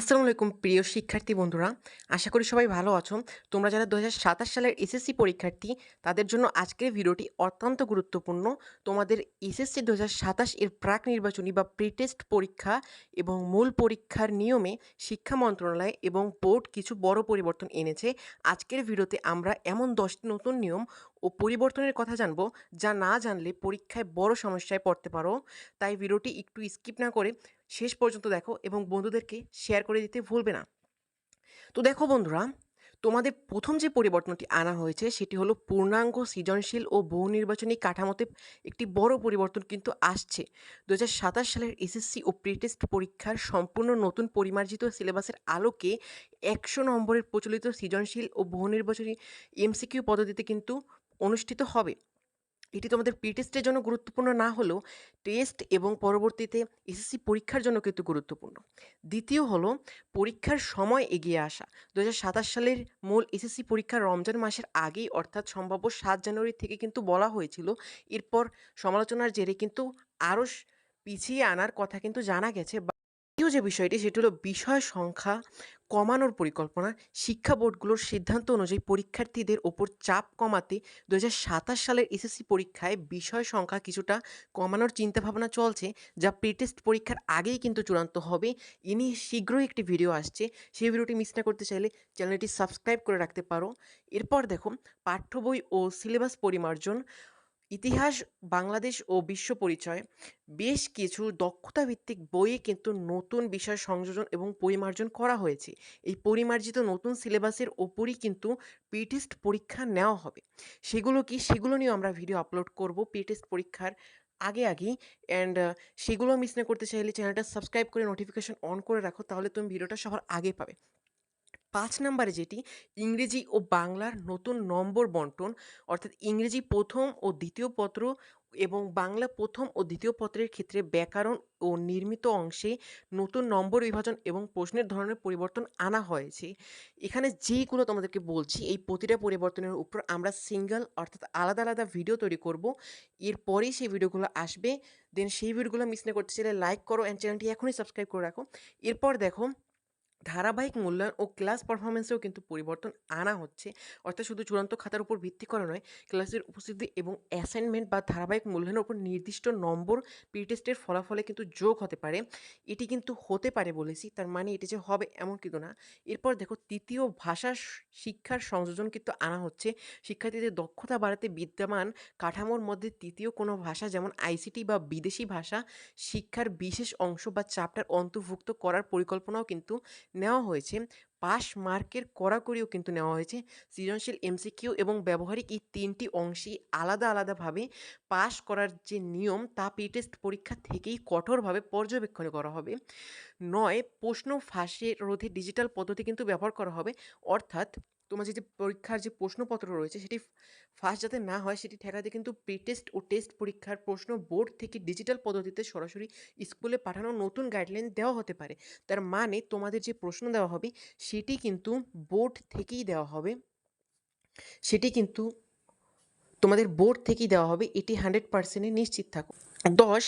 আসসালামু আলাইকুম প্রিয় শিক্ষার্থী বন্ধুরা। আশা করি সবাই ভালো আছো। তোমরা যারা ২০২৭ সালের এসএসসি পরীক্ষার্থী তাদের জন্য আজকের ভিডিওটি অত্যন্ত গুরুত্বপূর্ণ। তোমাদের এসএসসি ২০২৭ এর প্রাক নির্বাচনী বা প্রি-টেস্ট পরীক্ষা এবং মূল পরীক্ষার নিয়মে শিক্ষা মন্ত্রণালয় এবং বোর্ড কিছু বড় পরিবর্তন এনেছে। আজকের ভিডিওতে আমরা এমন ১০টি নতুন নিয়ম ও পরিবর্তনের কথা জানব, যা না জানলে পরীক্ষায় বড় সমস্যায় পড়তে পারো। তাই ভিডিওটি একটু স্কিপ না করে শেষ পর্যন্ত দেখো এবং বন্ধুদেরকে শেয়ার করে দিতে ভুলবে না। তো দেখো বন্ধুরা, তোমাদের প্রথম যে পরিবর্তনটি আনা হয়েছে সেটি হলো পূর্ণাঙ্গ সৃজনশীল ও বহু নির্বাচনী কাঠামোতে একটি বড় পরিবর্তন কিন্তু আসছে। ২০২৭ সালের এসএসসি ও প্রি-টেস্ট পরীক্ষার সম্পূর্ণ নতুন পরিমার্জিত সিলেবাসের আলোকে ১০০ নম্বরের প্রচলিত সৃজনশীল ও বহু নির্বাচনী এমসিকিউ পদ্ধতিতে কিন্তু অনুষ্ঠিত হবে। এটি তোমাদের প্রি-টেস্টের জন্য গুরুত্বপূর্ণ না হলেও টেস্ট এবং পরবর্তীতে এসএসসি পরীক্ষার জন্য কিন্তু গুরুত্বপূর্ণ। দ্বিতীয় হলো পরীক্ষার সময় এগিয়ে আসা। ২০২৭ সালের মূল এসএসসি পরীক্ষা রমজান মাসের আগেই অর্থাৎ সম্ভাব্য ৭ জানুয়ারি থেকে কিন্তু বলা হয়েছিল। এরপর সমালোচনার জেরে কিন্তু আরও পিছিয়ে আনার কথা কিন্তু জানা গেছে। দ্বিতীয় যে বিষয়টি সেটি হলো বিষয় সংখ্যা কমানোর পরিকল্পনা। শিক্ষা বোর্ডগুলোর সিদ্ধান্ত অনুযায়ী পরীক্ষার্থীদের ওপর চাপ কমাতে ২০২৭ সালের এসএসসি পরীক্ষায় বিষয় সংখ্যা কিছুটা কমানোর চিন্তাভাবনা চলছে, যা প্রি-টেস্ট পরীক্ষার আগেই কিন্তু চূড়ান্ত হবে। এ নিয়ে শীঘ্রই একটি ভিডিও আসছে। সেই ভিডিওটি মিস না করতে চাইলে চ্যানেলটি সাবস্ক্রাইব করে রাখতে পারো। এরপর দেখো পাঠ্য বই ও সিলেবাস পরিমার্জন। ইতিহাস, বাংলাদেশ ও বিশ্ব পরিচয় বেশ কিছু দক্ষতাভিত্তিক বইয়ে কিন্তু নতুন বিষয় সংযোজন এবং পরিমার্জন করা হয়েছে। এই পরিমার্জিত নতুন সিলেবাসের ওপরই কিন্তু প্রি-টেস্ট পরীক্ষা নেওয়া হবে। সেগুলো কি? সেগুলো নিয়েও আমরা ভিডিও আপলোড করব প্রি-টেস্ট পরীক্ষার আগেই। অ্যান্ড সেগুলো মিস না করতে চাইলে চ্যানেলটা সাবস্ক্রাইব করে নোটিফিকেশন অন করে রাখো, তাহলে তুমি ভিডিওটা সবার আগে পাবে। ৫ নাম্বারে যেটি ইংরেজি ও বাংলার নতুন নম্বর বন্টন, অর্থাৎ ইংরেজি প্রথম ও দ্বিতীয় পত্র এবং বাংলা প্রথম ও দ্বিতীয় পত্রের ক্ষেত্রে ব্যাকরণ ও নির্মিত অংশে নতুন নম্বর বিভাজন এবং প্রশ্নের ধরনের পরিবর্তন আনা হয়েছে। এখানে যেইগুলো তোমাদেরকে বলছি, এই প্রতিটা পরিবর্তনের উপর আমরা সিঙ্গেল অর্থাৎ আলাদা ভিডিও তৈরি করব। এরপরেই সেই ভিডিওগুলো আসবে। দেন সেই ভিডিওগুলো মিস না করতে চাইলে লাইক করো অ্যান্ড চ্যানেলটি এখনই সাবস্ক্রাইব করে রাখো। এরপর দেখো ধারাবাহিক মূল্যায়ন ও ক্লাস পারফরম্যান্সেও কিন্তু পরিবর্তন আনা হচ্ছে। অর্থাৎ শুধু চূড়ান্ত খাতার উপর ভিত্তি করে নয়, ক্লাসের উপস্থিতি এবং অ্যাসাইনমেন্ট বা ধারাবাহিক মূল্যায়নের উপর নির্দিষ্ট নম্বর প্রি-টেস্টের ফলাফলে কিন্তু যোগ হতে পারে। এটি কিন্তু হতে পারে বলেছি, তার মানে এটি যে হবে এমন কিন্তু না। এরপর দেখো তৃতীয় ভাষা শিক্ষার সংযোজন কিন্তু আনা হচ্ছে। শিক্ষার্থীদের দক্ষতা বাড়াতে বিদ্যমান কাঠামোর মধ্যে তৃতীয় কোনো ভাষা যেমন আইসিটি বা বিদেশি ভাষা শিক্ষার বিশেষ অংশ বা চ্যাপ্টার অন্তর্ভুক্ত করার পরিকল্পনাও কিন্তু নেওয়া হয়েছে। পাস মার্কের কড়াকড়িও কিন্তু নেওয়া হয়েছে। সৃজনশীল এমসিকিউ এবং ব্যবহারিক এই ৩টি অংশেই আলাদাভাবে পাস করার যে নিয়ম তা প্রি-টেস্ট পরীক্ষা থেকেই কঠোরভাবে পর্যবেক্ষণ করা হবে। ৯, প্রশ্ন ফাঁসে রোধে ডিজিটাল পদ্ধতি কিন্তু ব্যবহার করা হবে। অর্থাৎ তোমার যে পরীক্ষার যে প্রশ্নপত্র রয়েছে সেটি ফাঁস যাতে না হয় সেটি ঠেকাতে কিন্তু প্রি-টেস্ট ও টেস্ট পরীক্ষার প্রশ্ন বোর্ড থেকে ডিজিটাল পদ্ধতিতে সরাসরি স্কুলে পাঠানোর নতুন গাইডলাইন দেওয়া হতে পারে। তার মানে তোমাদের যে প্রশ্ন দেওয়া হবে সেটি কিন্তু বোর্ড থেকেই দেওয়া হবে। সেটি কিন্তু তোমাদের বোর্ড থেকেই দেওয়া হবে, এটি 100% নিশ্চিত থাকো। ১০,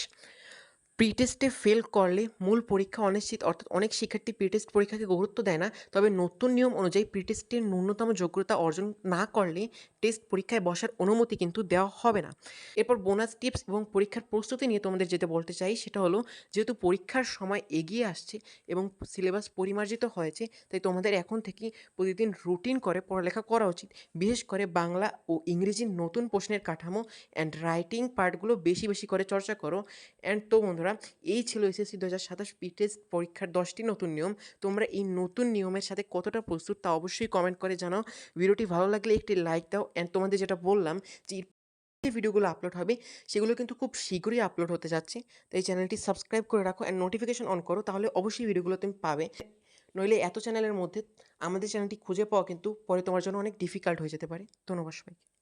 প্রি-টেস্টে ফেল করলে মূল পরীক্ষা অনিশ্চিত। অর্থাৎ অনেক শিক্ষার্থী প্রি-টেস্ট পরীক্ষাকে গুরুত্ব দেয় না। তবে নতুন নিয়ম অনুযায়ী প্রি-টেস্টের ন্যূনতম যোগ্যতা অর্জন না করলে টেস্ট পরীক্ষায় বসার অনুমতি কিন্তু দেওয়া হবে না। এরপর বোনাস টিপস এবং পরীক্ষার প্রস্তুতি নিয়ে তোমাদের যেটা বলতে চাই সেটা হলো, যেহেতু পরীক্ষার সময় এগিয়ে আসছে এবং সিলেবাস পরিমার্জিত হয়েছে, তাই তোমাদের এখন থেকেই প্রতিদিন রুটিন করে পড়ালেখা করা উচিত। বিশেষ করে বাংলা ও ইংরেজির নতুন প্রশ্নের কাঠামো অ্যান্ড রাইটিং পার্টগুলো বেশি করে চর্চা করো। অ্যান্ড তো বন্ধুরা, এই ছিল এসএসসি ২০২৭ প্রি-টেস্ট পরীক্ষার ১০টি নতুন নিয়ম। তোমরা এই নতুন নিয়মের সাথে কতটা প্রস্তুত তা অবশ্যই কমেন্ট করে জানাও। ভিডিওটি ভালো লাগলে একটি লাইক দাও। অ্যান্ড তোমাদের যেটা বললাম যে যে ভিডিওগুলো আপলোড হবে সেগুলো কিন্তু খুব শীঘ্রই আপলোড হতে যাচ্ছে। তাই চ্যানেলটি সাবস্ক্রাইব করে রাখো অ্যান্ড নোটিফিকেশন অন করো, তাহলে অবশ্যই ভিডিওগুলো তুমি পাবে। নইলে এত চ্যানেলের মধ্যে আমাদের চ্যানেলটি খুঁজে পাওয়া কিন্তু পরে তোমার জন্য অনেক ডিফিকাল্ট হয়ে যেতে পারে। ধন্যবাদ সবাইকে।